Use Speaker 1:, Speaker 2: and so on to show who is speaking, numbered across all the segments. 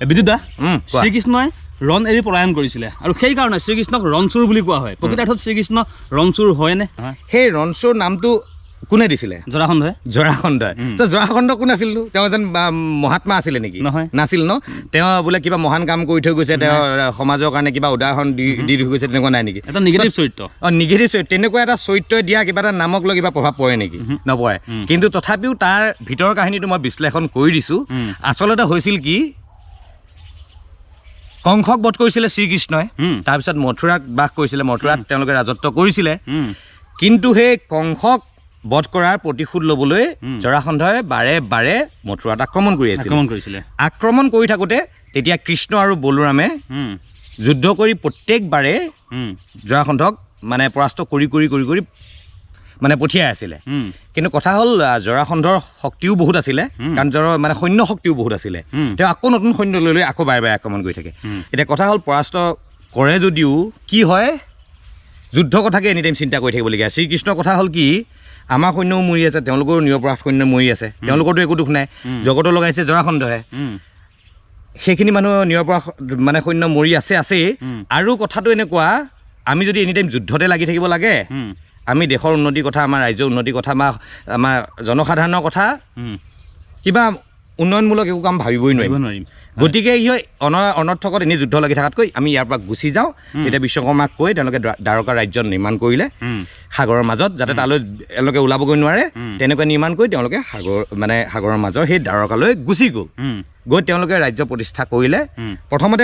Speaker 1: বিদ্যুৎ দা শ্ৰীকৃষ্ণই ৰণ এৰি পলায়ন কৰিছিলে আৰু সেইকাৰণে শ্ৰীকৃষ্ণক ৰণচুৰ বুলি কোৱা হয় প্ৰকৃত অৰ্থত শ্ৰীকৃষ্ণ ৰণচুৰ হয়নে
Speaker 2: সেই ৰণচুৰ নামটো কোনে দিছিলে
Speaker 1: জৰাসন্ধই
Speaker 2: জৰাসন্ধ কোন আছিল তেওঁ এজন মহাত্মা আছিলে নেকি
Speaker 1: নহয়
Speaker 2: নাছিল ন তেওঁ বোলে কিবা মহান কাম কৰি থৈ গৈছে তেওঁ সমাজৰ কাৰণে কিবা উদাহৰণ দি থৈ গৈছে তেনেকুৱা নাই নেকি
Speaker 1: এটা নিগেটিভ চৰিত্ৰ
Speaker 2: নিগেটিভ চৰিত্ৰ তেনেকুৱা এটা চৰিত্ৰ দিয়া কিবা এটা নামক লৈ কিবা প্ৰভাৱ পৰে নেকি নপৰে কিন্তু তথাপিও তাৰ ভিতৰৰ কাহিনীটো মই বিশ্লেষণ কৰি দিছোঁ আচলতে হৈছিল কি কংসক বধ কৰিছিলে শ্ৰীকৃষ্ণই তাৰপিছত মথুৰাক বাস কৰিছিলে মথুৰাত তেওঁলোকে ৰাজত্ব কৰিছিলে কিন্তু সেই কংসক বধ কৰাৰ প্ৰতিশোধ ল'বলৈ জৰাসন্ধই বাৰে বাৰে মথুৰাত আক্ৰমণ কৰিছিলে আক্ৰমণ কৰি থাকোঁতে তেতিয়া কৃষ্ণ আৰু বলোৰামে যুদ্ধ কৰি প্ৰত্যেকবাৰে জৰাসন্ধক মানে পৰাস্ত কৰি মানে পঠিয়াই আছিলে কিন্তু কথা হ'ল জৰাসন্ধৰ শক্তিও বহুত আছিলে কাৰণ মানে সৈন্য শক্তিও বহুত আছিলে তেওঁ আকৌ নতুন সৈন্য লৈ আকৌ বাৰে বাৰে আক্ৰমণ কৰি থাকে এতিয়া কথা হ'ল পৰাস্ত কৰে যদিও কি হয় যুদ্ধ কথাকে এনি টাইম চিন্তা কৰি থাকিবলগীয়া শ্ৰীকৃষ্ণৰ কথা হ'ল কি আমাৰ সৈন্যও মৰি আছে তেওঁলোকৰ নিৰপৰাধ সৈন্য মৰি আছে তেওঁলোকৰতো একো দুখ নাই জগতো লগাইছে জৰাসন্ধহে সেইখিনি মানুহ নিৰপৰাধ মানে সৈন্য মৰি আছেই আৰু কথাটো এনেকুৱা আমি যদি এনি টাইম যুদ্ধতে লাগি থাকিব লাগে আমি দেশৰ উন্নতিৰ কথা আমাৰ ৰাজ্যৰ উন্নতিৰ কথা বা আমাৰ জনসাধাৰণৰ কথা কিবা উন্নয়নমূলক একো কাম ভাবিবই নোৱাৰিম গতিকে কি হয় অনৰ্থকত এনেই যুদ্ধ লাগি থকাতকৈ আমি ইয়াৰ পৰা গুচি যাওঁ তেতিয়া বিশ্বকৰ্মাক কৈ তেওঁলোকে দ্বাৰকা ৰাজ্য নিৰ্মাণ কৰিলে সাগৰৰ মাজত যাতে তালৈ এওঁলোকে ওলাবগৈ নোৱাৰে তেনেকৈ নিৰ্মাণ কৰি তেওঁলোকে সাগৰৰ মাজৰ সেই দ্বাৰকালৈ গুচি গৈ তেওঁলোকে ৰাজ্য প্ৰতিষ্ঠা কৰিলে প্ৰথমতে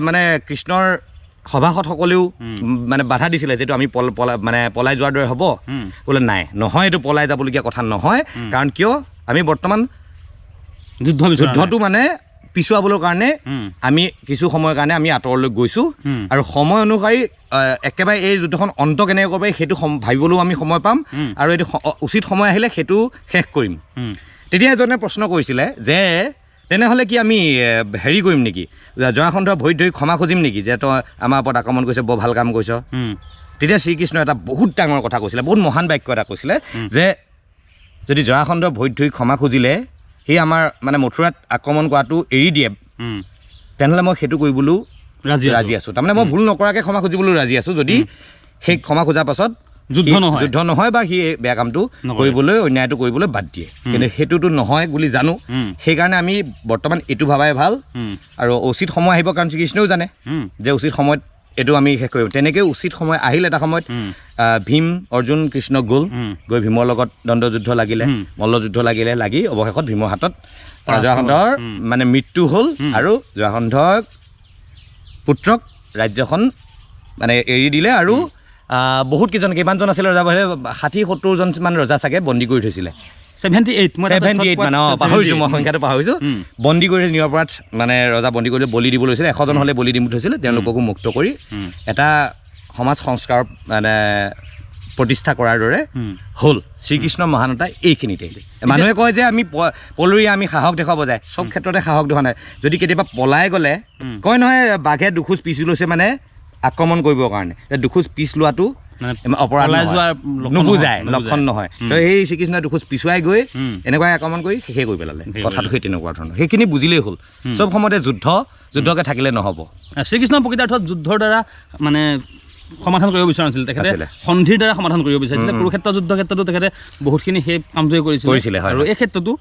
Speaker 2: মানে কৃষ্ণৰ সভাসদসকলেও মানে বাধা দিছিলে যিটো আমি পলাই যোৱাৰ দৰে হ'ব বোলে নহয় এইটো পলাই যাবলগীয়া কথা নহয় কাৰণ কিয় আমি বৰ্তমান যুদ্ধটো মানে পিছুৱাবৰ কাৰণে আমি কিছু সময়ৰ কাৰণে আমি আঁতৰলৈ গৈছোঁ আৰু সময় অনুসৰি একেবাৰে এই যুদ্ধখন অন্ত কেনেকৈ কৰিব পাৰি সেইটো ভাবিবলৈও আমি সময় পাম আৰু এইটো উচিত সময় আহিলে সেইটো শেষ কৰিম তেতিয়া এজনে প্ৰশ্ন কৰিছিলে যে তেনেহ'লে কি আমি হেৰি কৰিম নেকি জৰাসন্ধৰ ভৰিত ধৰি ক্ষমা খুজিম নেকি যে তই আমাৰ ওপৰত আক্ৰমণ কৰিছ বৰ ভাল কাম কৰিছ তেতিয়া শ্ৰীকৃষ্ণ এটা বহুত ডাঙৰ কথা কৈছিলে বহুত মহান বাক্য এটা কৈছিলে যে যদি জৰাসন্ধৰ ভৰিত ধৰি ক্ষমা খুজিলে সি আমাৰ মানে মথুৰাত আক্ৰমণ কৰাটো এৰি দিয়ে তেনেহ'লে মই সেইটো কৰিবলৈও ৰাজি আছোঁ তাৰমানে মই ভুল নকৰাকৈ ক্ষমা খুজিবলৈও ৰাজি আছোঁ যদি সেই ক্ষমা খোজাৰ পাছত যুদ্ধ নহয় বা সি বেয়া কামটো কৰিবলৈ অন্যায়টো কৰিবলৈ বাদ দিয়ে কিন্তু সেইটোতো নহয় বুলি জানো সেইকাৰণে আমি বৰ্তমান এইটো ভাবাই ভাল আৰু উচিত সময় আহিব কাৰণ শ্ৰীকৃষ্ণও জানে যে উচিত সময়ত এইটো আমি শেষ কৰিম তেনেকৈ উচিত সময় আহিল এটা সময়ত ভীম অৰ্জুন কৃষ্ণ গ'ল গৈ ভীমৰ লগত দ্বন্দ্বযুদ্ধ লাগিলে মল্লযুদ্ধ লাগি অৱশেষত ভীমৰ হাতত জৰাসন্ধৰ মানে মৃত্যু হ'ল আৰু জৰাসন্ধৰ পুত্ৰক ৰাজ্যখন মানে এৰি দিলে আৰু বহুত কিমানজন আছিলে ৰজা 60-70জন মান ৰজা চাগে বন্দী কৰি থৈছিলে 78 মানে পাহৰিছোঁ মই সংখ্যাটো পাহৰিছোঁ বন্দী কৰি নিৰপৰাধ মানে ৰজা বন্দী কৰি বলি দিব লৈছিলে 100জন হ'লে বলি দিম থৈছিলে তেওঁলোককো মুক্ত কৰি এটা সমাজ সংস্কাৰ মানে প্ৰতিষ্ঠা কৰাৰ দৰে হ'ল শ্ৰীকৃষ্ণৰ মহানতা এইখিনিতে মানুহে কয় যে আমি পলৰীয়া আমি সাহস দেখুৱাব যায় চব ক্ষেত্ৰতে সাহস দেখুওৱা নাই যদি কেতিয়াবা পলাই গ'লে কয় নহয় বাঘে দুখোজ পিছি লৈছে মানে আক্ৰমণ কৰিবৰ কাৰণে দুখোজ পিছ লোৱাটো অপৰাধ নুবুজায় লক্ষণ নহয় সেই শ্ৰীকৃষ্ণই দুখোজ পিছুৱাই গৈ এনেকুৱাই আক্ৰমণ কৰি শেষে কৰি পেলালে কথাটো সেই তেনেকুৱা ধৰণৰ সেইখিনি বুজিলেই হ'ল চব সময়তে যুদ্ধকে থাকিলে নহ'ব
Speaker 1: শ্ৰীকৃষ্ণৰ প্ৰকৃতাৰ্থত যুদ্ধৰ দ্বাৰা মানে সমাধান কৰিব বিচৰা নাছিল তেখেতে সন্ধিৰ দ্বাৰা সমাধান কৰিব বিচাৰিছিলে কুৰুক্ষেত্ৰ যুদ্ধ ক্ষেত্ৰতো তেখেতে বহুতখিনি সেই কামটোৱে কৰিছিলে আৰু এই ক্ষেত্ৰতো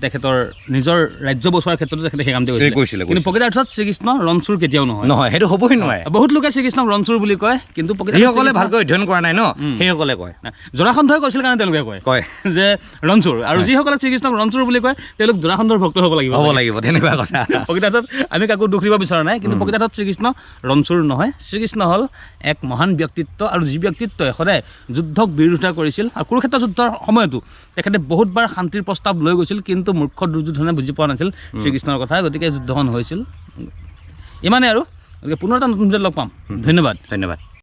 Speaker 1: তেখেতৰ নিজৰ ৰাজ্য বচোৱাৰ ক্ষেত্ৰতো তেখেতে সেই কামটোৱে কৰিছিলে কিন্তু প্ৰকৃতাৰ্থত শ্ৰীকৃষ্ণ ৰণচুৰ কেতিয়াও নহয়
Speaker 2: সেইটো হ'বই নোৱাৰে
Speaker 1: বহুত লোকে শ্ৰীকৃষ্ণক ৰণচুৰ বুলি কয় কিন্তু
Speaker 2: যিসকলে ভালকৈ অধ্যয়ন কৰা নাই ন সেইসকলে কয়
Speaker 1: জৰাসন্ধই কৈছিল কাৰণে তেওঁলোকে কয় যে ৰণচুৰ আৰু যিসকলে শ্ৰীকৃষ্ণক ৰণচুৰ বুলি কয় তেওঁলোক জৰাসন্ধৰ ভক্ত হ'ব লাগিব
Speaker 2: তেনেকুৱা কথা
Speaker 1: প্ৰকৃতাৰ্থত আমি কাকো দুখ দিব বিচৰা নাই কিন্তু প্ৰকৃতাৰ্থত শ্ৰীকৃষ্ণ ৰণচুৰ নহয় শ্ৰীকৃষ্ণ হ'ল এক মহান ব্যক্তিত্ব আৰু যি ব্যক্তিত্বই সদায় যুদ্ধক বিৰোধিতা কৰিছিল আৰু কুৰুক্ষেত্ৰ যুদ্ধৰ সময়তো তেখেতে বহুতবাৰ শান্তিৰ প্ৰস্তাৱ লৈ গৈছিল কিন্তু মূৰ্খ দুৰ্যোধনে বুজি পোৱা নাছিল শ্ৰীকৃষ্ণৰ কথা গতিকে যুদ্ধখন হৈছিল ইমানেই আৰু গতিকে পুনৰ এটা নতুন ভিডিঅ'ত লগ পাম ধন্যবাদ